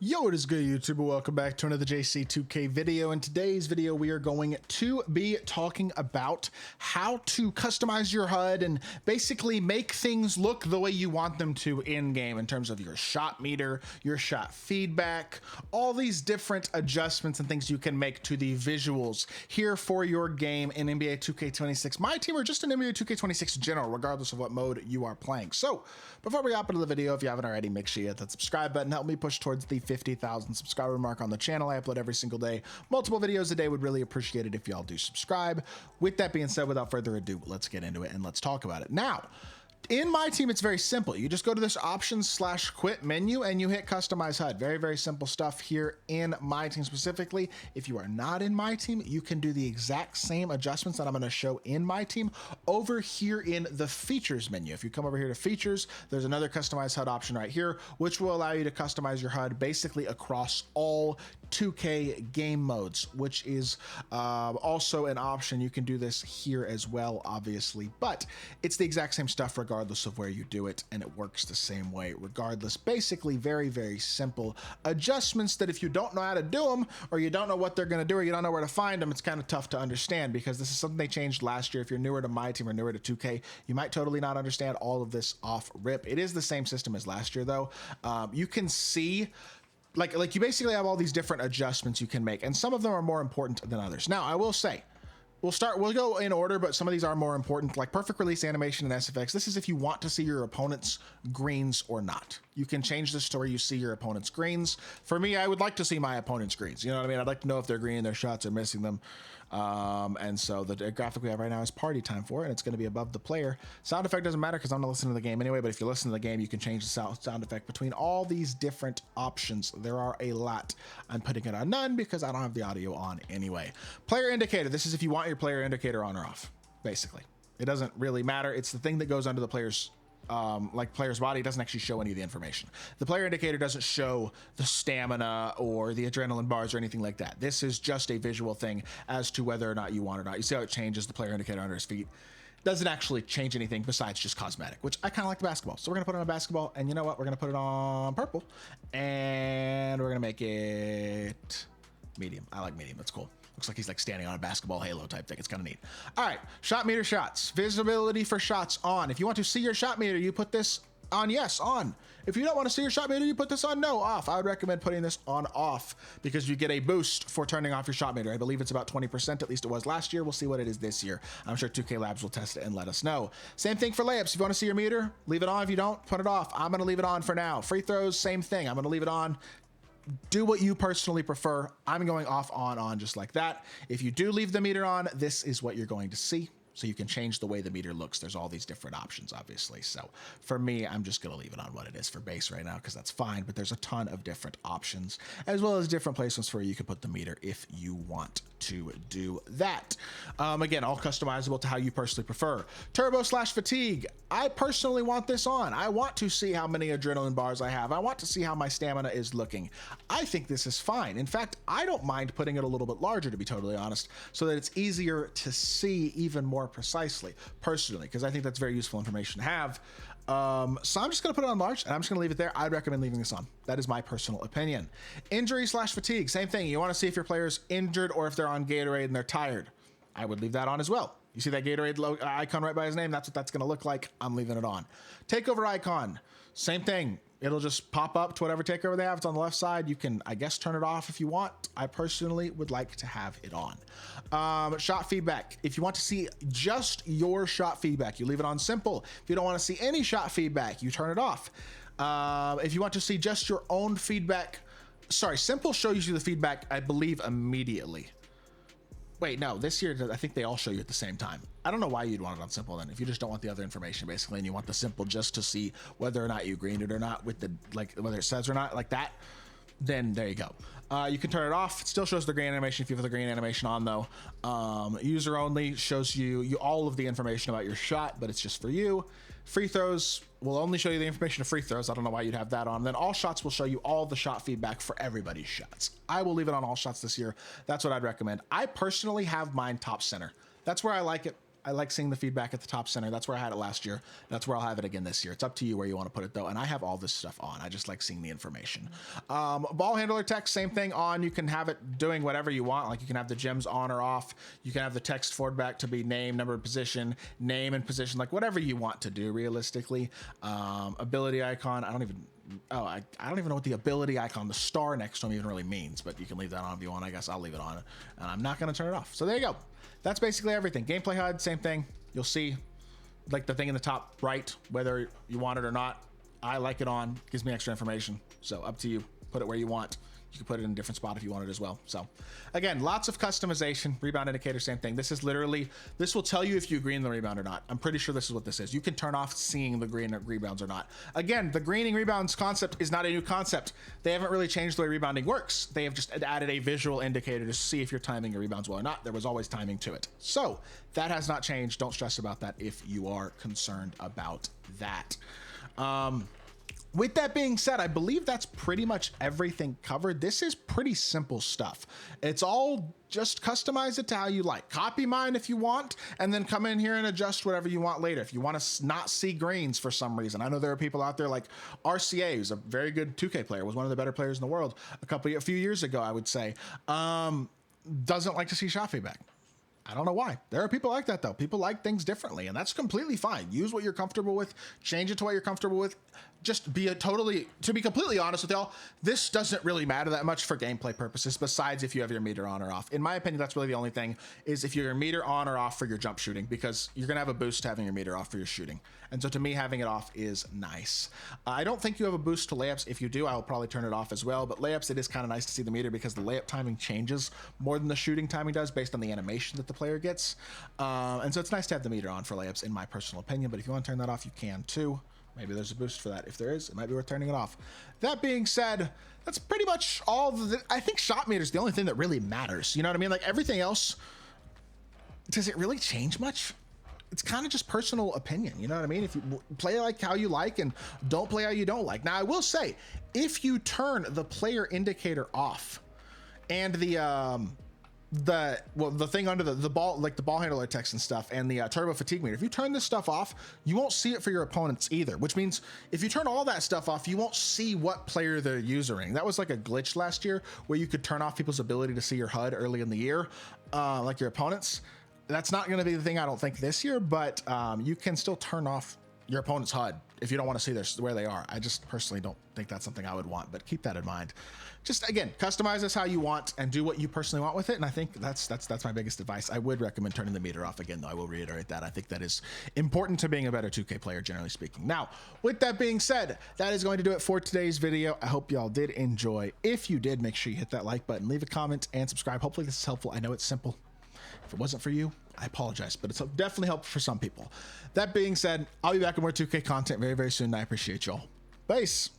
Yo, what is good, YouTuber? Welcome back to another JC2K video. In today's video, we are going to be talking about how to customize your HUD and basically make things look the way you want them to in-game in terms of your shot meter, your shot feedback, all these different adjustments and things you can make to the visuals here for your game in NBA 2K26, my team, or just in NBA 2K26 in general, regardless of what mode you are playing. So, before we hop into the video, if you haven't already, make sure you hit that subscribe button. Help me push towards the 50,000 subscriber mark on the channel. I upload every single day, multiple videos a day. Would really appreciate it if y'all do subscribe. With that being said, without further ado, let's get into it and let's talk about it. Now, in my team, it's very simple. You just go to this options/quit menu and you hit customize HUD. Very, very simple stuff here in my team specifically. If you are not in my team, you can do the exact same adjustments that I'm going to show in my team over here in the features menu. If you come over here to features, there's another customize HUD option right here, which will allow you to customize your HUD basically across all 2K game modes, which is also an option. You can do this here as well, obviously, but it's the exact same stuff regardless of where you do it, and it works the same way regardless. Basically, very, very simple adjustments that if you don't know how to do them, or you don't know what they're going to do, or you don't know where to find them, it's kind of tough to understand, because this is something they changed last year. If you're newer to my team or newer to 2K, you might totally not understand all of this off rip. It is the same system as last year, though. You can see like you basically have all these different adjustments you can make, and some of them are more important than others. Now, I will say, we'll go in order, but some of these are more important, like perfect release animation and SFX. This is if you want to see your opponent's greens or not. You can change this to where you see your opponent's greens. For me, I would like to see my opponent's greens. You know what I mean? I'd like to know if they're green, their shots are missing them. And so the graphic we have right now is party time for it, and it's going to be above the player. Sound effect doesn't matter because I'm not listening to the game anyway, but if you listen to the game, you can change the sound effect between all these different options. There are a lot. I'm putting it on none because I don't have the audio on anyway. Player indicator. This is if you want your player indicator on or off, basically. It doesn't really matter. It's the thing that goes under the player's player's body. It doesn't actually show any of the information. The player indicator doesn't show the stamina or the adrenaline bars or anything like that. This is just a visual thing as to whether or not you want or not. You see how it changes the player indicator under his feet? Doesn't actually change anything besides just cosmetic, which I kind of like the basketball. So we're gonna put it on basketball, and you know what? We're gonna put it on purple, and we're gonna make it medium. I like medium. That's cool. Looks like he's like standing on a basketball halo type thing. It's kind of neat. All right, shot meter shots. Visibility for shots on. If you want to see your shot meter, you put this on yes, on. If you don't want to see your shot meter, you put this on no, off. I would recommend putting this on off because you get a boost for turning off your shot meter. I believe it's about 20%, at least it was last year. We'll see what it is this year. I'm sure 2K Labs will test it and let us know. Same thing for layups. If you want to see your meter, leave it on. If you don't, put it off. I'm going to leave it on for now. Free throws, same thing. I'm going to leave it on. Do what you personally prefer. I'm going off, on, just like that. If you do leave the meter on, this is what you're going to see. So you can change the way the meter looks. There's all these different options, obviously. So for me, I'm just going to leave it on what it is for base right now because that's fine. But there's a ton of different options as well as different placements where you can put the meter if you want to do that. Again, all customizable to how you personally prefer. Turbo/fatigue. I personally want this on. I want to see how many adrenaline bars I have. I want to see how my stamina is looking. I think this is fine. In fact, I don't mind putting it a little bit larger, to be totally honest, so that it's easier to see even more precisely, personally, because I think that's very useful information to have. So I'm just going to put it on large, and I'm just going to leave it there. I'd recommend leaving this on. That is my personal opinion. Injury/fatigue, same thing. You want to see if your player's injured or if they're on Gatorade and they're tired. I would leave that on as well. You see that Gatorade icon right by his name? That's what that's going to look like. I'm leaving it on. Takeover icon, same thing. It'll just pop up to whatever takeover they have. It's on the left side. You can, I guess, turn it off if you want. I personally would like to have it on. Shot feedback. If you want to see just your shot feedback, you leave it on simple. If you don't want to see any shot feedback, you turn it off. If you want to see just your own feedback, simple shows you the feedback, I believe, immediately. Wait, no, this year, I think they all show you at the same time. I don't know why you'd want it on simple then, if you just don't want the other information, basically, and you want the simple just to see whether or not you greened it or not with the, like, whether it says or not, like that, then there you go. You can turn it off. It still shows the green animation if you have the green animation on, though. User only shows you all of the information about your shot, but it's just for you. Free throws will only show you the information of free throws. I don't know why you'd have that on. Then all shots will show you all the shot feedback for everybody's shots. I will leave it on all shots this year. That's what I'd recommend. I personally have mine top center. That's where I like it. I like seeing the feedback at the top center. That's where I had it last year. That's where I'll have it again this year. It's up to you where you want to put it though. And I have all this stuff on. I just like seeing the information. Ball handler text, same thing on. You can have it doing whatever you want. Like you can have the gems on or off. You can have the text forward back to be name, number, position, name and position, like whatever you want to do realistically. Ability icon. I don't even know what the ability icon, the star next to them even really means, but you can leave that on if you want. I guess I'll leave it on, and I'm not going to turn it off. So there you go. That's basically everything. Gameplay HUD, same thing. You'll see like the thing in the top right, whether you want it or not. I like it on, gives me extra information. So up to you, put it where you want. You can put it in a different spot if you want it as well. So again, lots of customization. Rebound indicator, same thing. This is literally, this will tell you if you green the rebound or not. I'm pretty sure this is what this is. You can turn off seeing the green rebounds or not. Again, the greening rebounds concept is not a new concept. They haven't really changed the way rebounding works. They have just added a visual indicator to see if you're timing your rebounds well or not. There was always timing to it. So that has not changed. Don't stress about that if you are concerned about that. With that being said, I believe that's pretty much everything covered. This is pretty simple stuff. It's all just customize it to how you like. Copy mine if you want, and then come in here and adjust whatever you want later. If you want to not see greens for some reason. I know there are people out there like RCA, who's a very good 2K player, was one of the better players in the world a few years ago, I would say, doesn't like to see shot feedback. I don't know why. There are people like that though. People like things differently, and that's completely fine. Use what you're comfortable with, change it to what you're comfortable with. Just to be completely honest with y'all, this doesn't really matter that much for gameplay purposes, besides if you have your meter on or off. In my opinion, that's really the only thing, is if your meter on or off for your jump shooting, because you're gonna have a boost having your meter off for your shooting. And so to me, having it off is nice. I don't think you have a boost to layups. If you do, I will probably turn it off as well. But layups, it is kind of nice to see the meter because the layup timing changes more than the shooting timing does based on the animation that the player gets. And so it's nice to have the meter on for layups, in my personal opinion. But if you want to turn that off, you can too. Maybe there's a boost for that. If there is, it might be worth turning it off. That being said, that's pretty much all. I think shot meter is the only thing that really matters. You know what I mean? Like everything else, does it really change much? It's kind of just personal opinion. You know what I mean? If you play like how you like and don't play how you don't like. Now, I will say, if you turn the player indicator off and the thing under the ball, like the ball handler text and stuff, and the turbo fatigue meter, if you turn this stuff off, you won't see it for your opponents either, which means if you turn all that stuff off, you won't see what player they're using. That was like a glitch last year where you could turn off people's ability to see your HUD early in the year, like your opponents. That's not going to be the thing, I don't think, this year, but you can still turn off your opponent's HUD if you don't want to see where they are. I just personally don't think that's something I would want, but keep that in mind. Just again, customize this how you want and do what you personally want with it. And I think that's my biggest advice. I would recommend turning the meter off again, though. I will reiterate that. I think that is important to being a better 2K player, generally speaking. Now, with that being said, that is going to do it for today's video. I hope y'all did enjoy. If you did, make sure you hit that like button, leave a comment, and subscribe. Hopefully this is helpful. I know it's simple. If it wasn't for you, I apologize, but it's definitely helpful for some people. That being said, I'll be back with more 2K content very, very soon. I appreciate y'all. Peace.